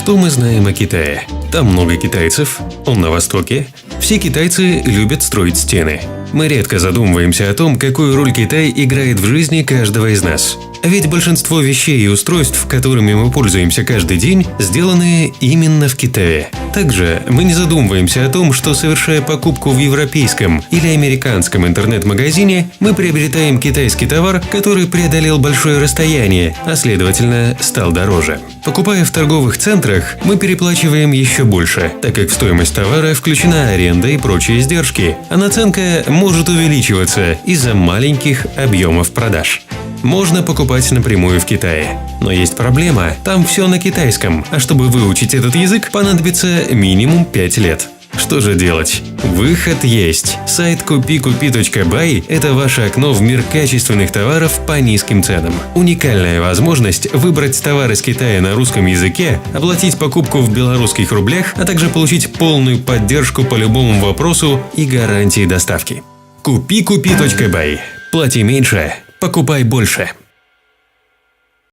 Что мы знаем о Китае? Там много китайцев, он на востоке. Все китайцы любят строить стены. Мы редко задумываемся о том, какую роль Китай играет в жизни каждого из нас. Ведь большинство вещей и устройств, которыми мы пользуемся каждый день, сделаны именно в Китае. Также мы не задумываемся о том, что, совершая покупку в европейском или американском интернет-магазине, мы приобретаем китайский товар, который преодолел большое расстояние, а следовательно, стал дороже. Покупая в торговых центрах, мы переплачиваем еще больше, так как в стоимость товара включена аренда и прочие издержки, а наценка может увеличиваться из-за маленьких объемов продаж. Можно покупать напрямую в Китае. Но есть проблема, там все на китайском, а чтобы выучить этот язык, понадобится минимум 5 лет. Что же делать? Выход есть. Сайт kupikupi.by – это ваше окно в мир качественных товаров по низким ценам. Уникальная возможность выбрать товар из Китая на русском языке, оплатить покупку в белорусских рублях, а также получить полную поддержку по любому вопросу и гарантии доставки. Kupikupi.by. Плати меньше, покупай больше.